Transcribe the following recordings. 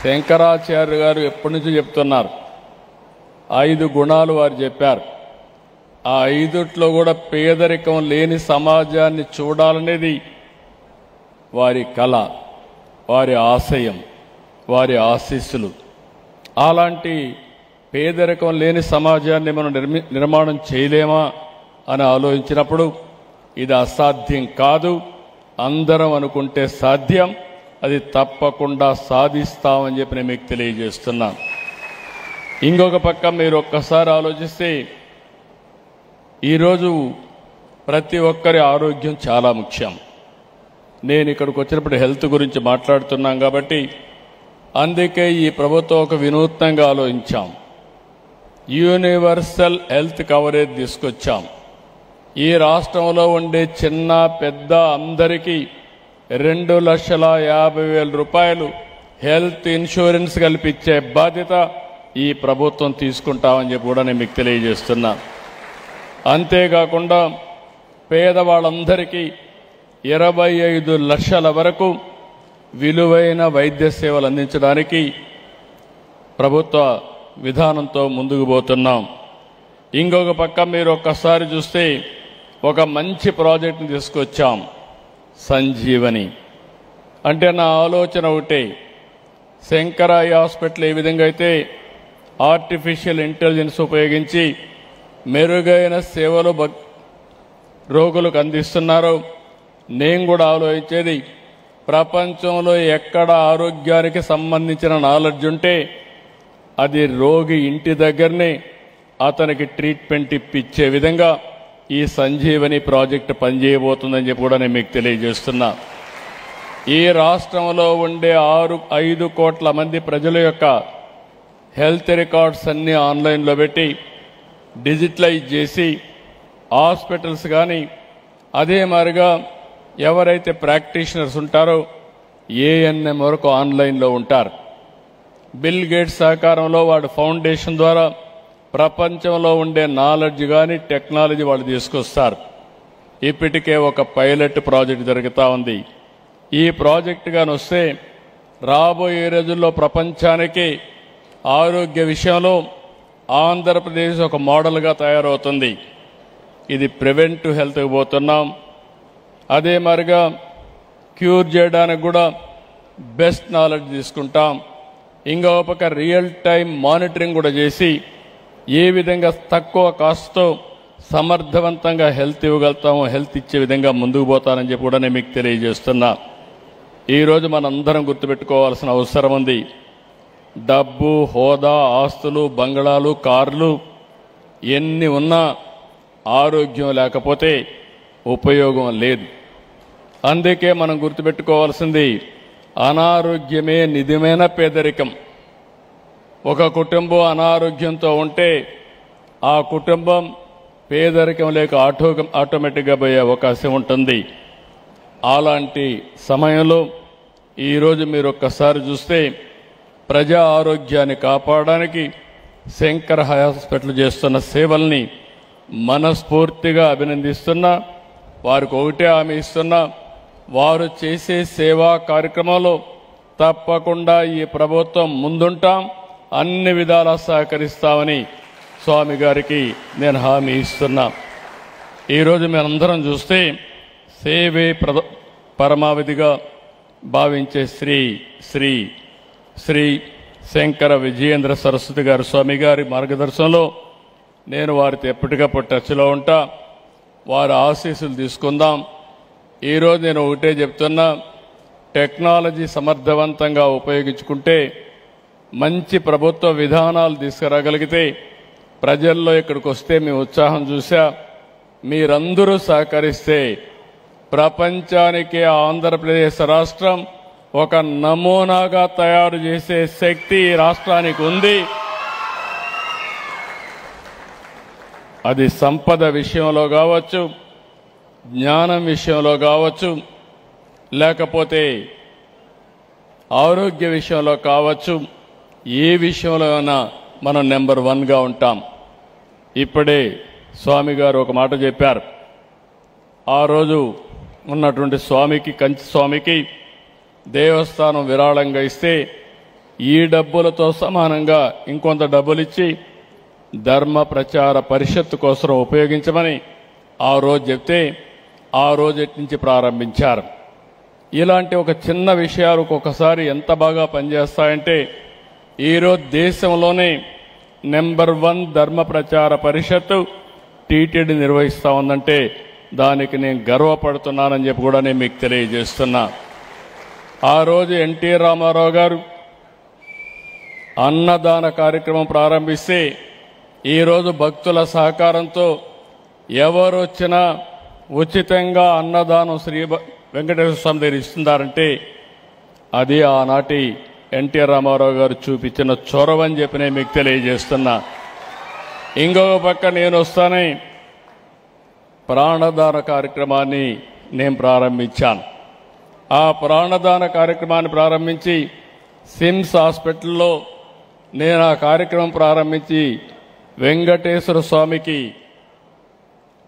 శంకరాచార్య గారు ఎప్పటి నుంచో చెప్తున్నారు. 5 గుణాలు వారు చెప్పారు. ఆ 5లో కూడా పేదరికం లేని సమాజాన్ని చూడాలనేది వారి కళ, వారి ఆశయం, వారి ఆశీస్సులు. అలాంటి పేదరికం లేని సమాజాన్ని మనం నిర్మాణం చేయలేమా అని ఆలోచించినప్పుడు ఇది అసాధ్యం కాదు, అందరం అనుకుంటే సాధ్యం, అది తప్పకుండా సాధిస్తామని చెప్పి నేను మీకు తెలియజేస్తున్నాను. ఇంకొక పక్క మీరు ఒక్కసారి ఆలోచిస్తే ఈరోజు ప్రతి ఒక్కరి ఆరోగ్యం చాలా ముఖ్యం. నేను ఇక్కడికి వచ్చినప్పుడు హెల్త్ గురించి మాట్లాడుతున్నాం కాబట్టి అందుకే ఈ ప్రభుత్వం ఒక వినూత్నంగా ఆలోచించాం. యూనివర్సల్ హెల్త్ కవరేజ్ తీసుకొచ్చాం. ఈ రాష్ట్రంలో ఉండే చిన్న పెద్ద అందరికీ 2,50,000 రూపాయలు హెల్త్ ఇన్సూరెన్స్ కల్పించే బాధ్యత ఈ ప్రభుత్వం తీసుకుంటామని చెప్పి కూడా నేను మీకు తెలియజేస్తున్నా. అంతేకాకుండా పేదవాళ్ళందరికీ 25 లక్షల వరకు విలువైన వైద్య సేవలు అందించడానికి ప్రభుత్వ విధానంతో ముందుకు పోతున్నాం. ఇంకొక పక్క మీరు ఒక్కసారి చూస్తే ఒక మంచి ప్రాజెక్టుని తీసుకొచ్చాం, సంజీవని. అంటే నా ఆలోచన ఒకటే, శంకరాయ హాస్పిటల్ ఏ విధంగా అయితే ఆర్టిఫిషియల్ ఇంటెలిజెన్స్ ఉపయోగించి మెరుగైన సేవలు రోగులకు అందిస్తున్నారో, నేను కూడా ఆలోచించేది ప్రపంచంలో ఎక్కడ ఆరోగ్యానికి సంబంధించిన నాలెడ్జ్ ఉంటే అది రోగి ఇంటి దగ్గరనే అతనికి ట్రీట్మెంట్ ఇప్పించే విధంగా ఈ సంజీవని ప్రాజెక్టు పనిచేయబోతుందని చెప్పి కూడా నేను మీకు తెలియజేస్తున్నా. ఈ రాష్ట్రంలో ఉండే 5 కోట్ల మంది ప్రజల యొక్క హెల్త్ రికార్డ్స్ అన్నీ ఆన్లైన్లో పెట్టి డిజిటలైజ్ చేసి హాస్పిటల్స్ కానీ అదే మాదిరిగా ఎవరైతే ప్రాక్టీషనర్స్ ఉంటారో ఏఎన్ఎం వరకు ఆన్లైన్లో ఉంటారు. బిల్ గేట్స్ సహకారంలో వాడు ఫౌండేషన్ ద్వారా ప్రపంచంలో ఉండే నాలెడ్జ్ కానీ టెక్నాలజీ వాళ్ళు తీసుకొస్తారు. ఇప్పటికే ఒక పైలట్ ప్రాజెక్ట్ జరుగుతూ ఉంది. ఈ ప్రాజెక్టు కానీ వస్తే రాబోయే రోజుల్లో ప్రపంచానికి ఆరోగ్య విషయంలో ఆంధ్రప్రదేశ్ ఒక మోడల్గా తయారవుతుంది. ఇది ప్రివెంటివ్ హెల్త్కి పోతున్నాం. అదే మరిగా క్యూర్ చేయడానికి కూడా బెస్ట్ నాలెడ్జ్ తీసుకుంటాం. ఇంకో పక్క రియల్ టైం మానిటరింగ్ కూడా చేసి ఏ విధంగా తక్కువ కాస్ట్తో సమర్థవంతంగా హెల్త్ ఇవ్వగలుగుతామో హెల్త్ ఇచ్చే విధంగా ముందుకు పోతానని చెప్పి కూడా నేను మీకు తెలియజేస్తున్నా. ఈరోజు మనందరం గుర్తుపెట్టుకోవాల్సిన అవసరం ఉంది. డబ్బు, హోదా, ఆస్తులు, బంగళాలు, కార్లు ఎన్ని ఉన్నా ఆరోగ్యం లేకపోతే ఉపయోగం లేదు. అందుకే మనం గుర్తుపెట్టుకోవాల్సింది అనారోగ్యమే నిజమైన పేదరికం. ఒక కుటుంబం అనారోగ్యంతో ఉంటే ఆ కుటుంబం పేదరికం లేక ఆటోమేటిక్గా పోయే అవకాశం ఉంటుంది. అలాంటి సమయంలో ఈరోజు మీరు ఒక్కసారి చూస్తే ప్రజా ఆరోగ్యాన్ని కాపాడడానికి శంకర్ హాస్పిటల్ చేస్తున్న సేవల్ని మనస్ఫూర్తిగా అభినందిస్తున్నా. వారికి ఒకటే హామీ ఇస్తున్నా, వారు చేసే సేవా కార్యక్రమంలో తప్పకుండా ఈ ప్రభుత్వం ముందుంటాం, అన్ని విధాలా సహకరిస్తామని స్వామి గారికి నేను హామీ ఇస్తున్నా. ఈరోజు మేమందరం చూస్తే సేవే పరమావధిగా భావించే శ్రీ శ్రీ శ్రీ శంకర విజయేంద్ర సరస్వతి గారు స్వామి గారి మార్గదర్శనంలో నేను వారితో ఎప్పటికప్పుడు టచ్లో ఉంటా. వారి ఆశీస్సులు తీసుకుందాం. ఈరోజు నేను ఒకటే చెప్తున్నా, టెక్నాలజీ సమర్థవంతంగా ఉపయోగించుకుంటే మంచి ప్రభుత్వ విధానాలు తీసుకురాగలిగితే ప్రజల్లో ఇక్కడికి వస్తే మీ ఉత్సాహం చూసా. మీరందరూ సహకరిస్తే ప్రపంచానికి ఆంధ్రప్రదేశ్ రాష్ట్రం ఒక నమూనాగా తయారు చేసే శక్తి ఈ రాష్ట్రానికి ఉంది. అది సంపద విషయంలో కావచ్చు, జ్ఞానం విషయంలో కావచ్చు, లేకపోతే ఆరోగ్య విషయంలో కావచ్చు, ఏ విషయంలో అయినా మనం నెంబర్ 1గా ఉంటాం. ఇప్పుడే స్వామి గారు ఒక మాట చెప్పారు. ఆ రోజు ఉన్నటువంటి స్వామికి, కంచి స్వామికి దేవస్థానం విరాళంగా ఇస్తే ఈ డబ్బులతో సమానంగా ఇంకొంత డబ్బులిచ్చి ధర్మ ప్రచార పరిషత్తు కోసం ఉపయోగించమని ఆ రోజు చెప్తే ఆ రోజు నుంచి ప్రారంభించారు. ఇలాంటి ఒక చిన్న విషయాలు ఒక్కొక్కసారి ఎంత బాగా పనిచేస్తాయంటే ఈరోజు దేశంలోనే నెంబర్ 1 ధర్మ ప్రచార పరిషత్తు టీటీడీ నిర్వహిస్తూ ఉందంటే దానికి నేను గర్వపడుతున్నానని చెప్పి కూడా నేను మీకు తెలియజేస్తున్నా. ఆ రోజు ఎన్టీ రామారావు గారు అన్నదాన కార్యక్రమం ప్రారంభిస్తే ఈరోజు భక్తుల సహకారంతో ఎవరు వచ్చినా ఉచితంగా అన్నదానం శ్రీ వెంకటేశ్వర స్వామి దగ్గర ఇస్తున్నారంటే అది ఆనాటి ఎన్టీ రామారావు గారు చూపించిన చొరవ అని చెప్పి నేను మీకు తెలియజేస్తున్నా. ఇంకొక పక్క నేను వస్తానే ప్రాణదాన కార్యక్రమాన్ని నేను ప్రారంభించాను. ఆ ప్రాణదాన కార్యక్రమాన్ని ప్రారంభించి సిమ్స్ హాస్పిటల్లో నేను ఆ కార్యక్రమం ప్రారంభించి వెంకటేశ్వర స్వామికి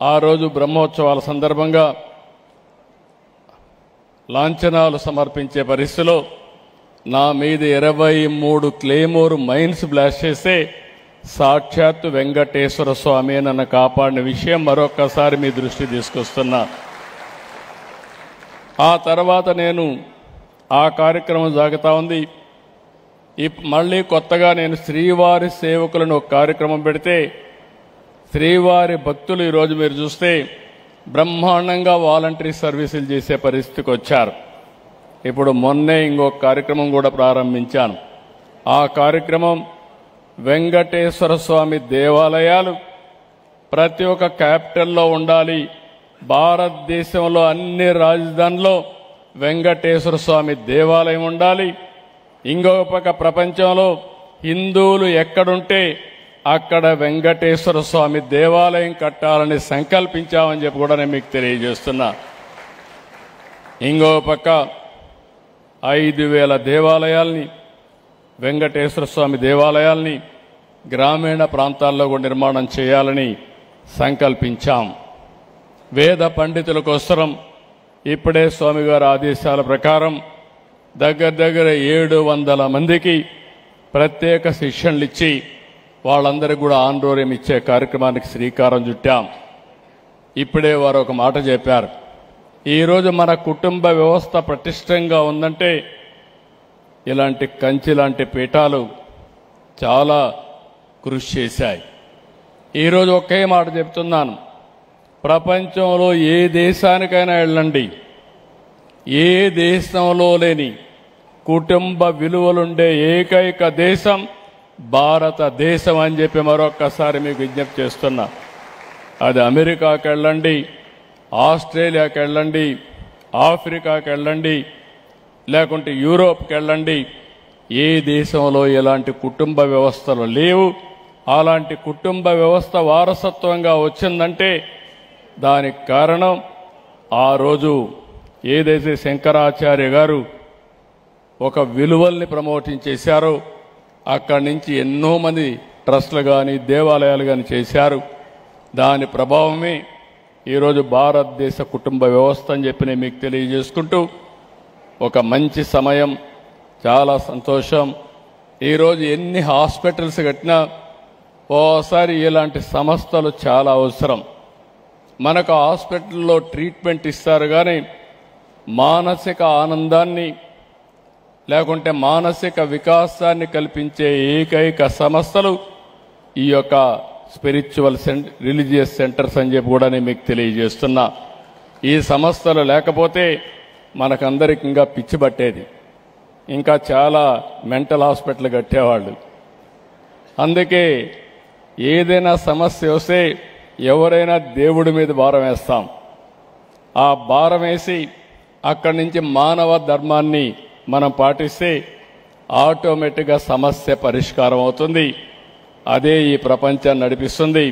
ఆ రోజు బ్రహ్మోత్సవాల సందర్భంగా లాంఛనాలు సమర్పించే పరిస్థితిలో నా మీద 23 క్లేమోర్ మైన్స్ బ్లాస్ట్ చేస్తే సాక్షాత్తు వెంకటేశ్వర స్వామి నన్ను కాపాడిన విషయం మరొక్కసారి మీ దృష్టి తీసుకొస్తున్నా. ఆ తర్వాత నేను ఆ కార్యక్రమం సాగుతా ఉంది. మళ్ళీ కొత్తగా నేను శ్రీవారి సేవకులను ఒక కార్యక్రమం పెడితే శ్రీవారి భక్తులు ఈరోజు మీరు చూస్తే బ్రహ్మాండంగా వాలంటరీ సర్వీసులు చేసే పరిస్థితికి వచ్చారు. ఇప్పుడు మొన్నే ఇంకొక కార్యక్రమం కూడా ప్రారంభించాను. ఆ కార్యక్రమం వెంకటేశ్వర స్వామి దేవాలయాలు ప్రతి ఒక్క క్యాపిటల్లో ఉండాలి. భారతదేశంలో అన్ని రాజధానుల్లో వెంకటేశ్వర స్వామి దేవాలయం ఉండాలి. ఇంకొక పక్క ప్రపంచంలో హిందువులు ఎక్కడుంటే అక్కడ వెంకటేశ్వర స్వామి దేవాలయం కట్టాలని సంకల్పించామని చెప్పి కూడా నేను మీకు తెలియజేస్తున్నా. ఇంకొక పక్క 5,000 దేవాలయాల్ని వెంకటేశ్వర స్వామి దేవాలయాల్ని గ్రామీణ ప్రాంతాల్లో కూడా నిర్మాణం చేయాలని సంకల్పించాం. వేద పండితుల కోసం ఇప్పుడే స్వామివారి ఆదేశాల ప్రకారం దగ్గర 700 మందికి ప్రత్యేక శిక్షణలు ఇచ్చి వాళ్ళందరికీ కూడా ఆందోళన ఇచ్చే కార్యక్రమానికి శ్రీకారం చుట్టాం. ఇప్పుడే వారు ఒక మాట చెప్పారు. ఈరోజు మన కుటుంబ వ్యవస్థ పటిష్టంగా ఉందంటే ఇలాంటి కంచి లాంటి పీఠాలు చాలా కృషి చేశాయి. ఈరోజు ఒకే మాట చెప్తున్నాను, ప్రపంచంలో ఏ దేశానికైనా వెళ్ళండి, ఏ దేశంలో లేని కుటుంబ విలువలుండే ఏకైక దేశం భారతదేశం అని చెప్పి మరొక్కసారి మీకు విజ్ఞప్తి చేస్తున్నా. అది అమెరికాకి వెళ్ళండి, ఆస్ట్రేలియాకి వెళ్ళండి, ఆఫ్రికాకి వెళ్ళండి, లేకుంటే యూరోప్కి వెళ్ళండి, ఏ దేశంలో ఎలాంటి కుటుంబ వ్యవస్థలు లేవు. అలాంటి కుటుంబ వ్యవస్థ వారసత్వంగా వచ్చిందంటే దానికి కారణం ఆ రోజు ఏదైతే శంకరాచార్య గారు ఒక విలువల్ని ప్రమోటింగ్ చేశారో అక్కడి నుంచి ఎన్నో మంది ట్రస్టులు కానీ దేవాలయాలు కానీ చేశారు. దాని ప్రభావమే ఈరోజు భారతదేశ కుటుంబ వ్యవస్థ అని చెప్పి నేను మీకు తెలియజేసుకుంటూ ఒక మంచి సమయం, చాలా సంతోషం. ఈరోజు ఎన్ని హాస్పిటల్స్ కట్టినా ఓసారి ఇలాంటి సంస్థలు చాలా అవసరం. మనకు హాస్పిటల్లో ట్రీట్మెంట్ ఇస్తారు కానీ మానసిక ఆనందాన్ని లేకుంటే మానసిక వికాసాన్ని కల్పించే ఏకైక సంస్థలు ఈ యొక్క స్పిరిచువల్ రిలీజియస్ సెంటర్స్ అని చెప్పి కూడా నేను మీకు తెలియజేస్తున్నా. ఈ సంస్థలు లేకపోతే మనకందరికి ఇంకా పిచ్చి పట్టేది, ఇంకా చాలా మెంటల్ హాస్పిటల్ కట్టేవాళ్ళు. అందుకే ఏదైనా సమస్య వస్తే ఎవరైనా దేవుడి మీద భారం వేస్తాం. ఆ భారం వేసి అక్కడి నుంచి మానవ ధర్మాన్ని మనం పాటిస్తే ఆటోమేటిక్గా సమస్య పరిష్కారం అవుతుంది. అదే ఈ ప్రపంచాన్ని నడిపిస్తుంది.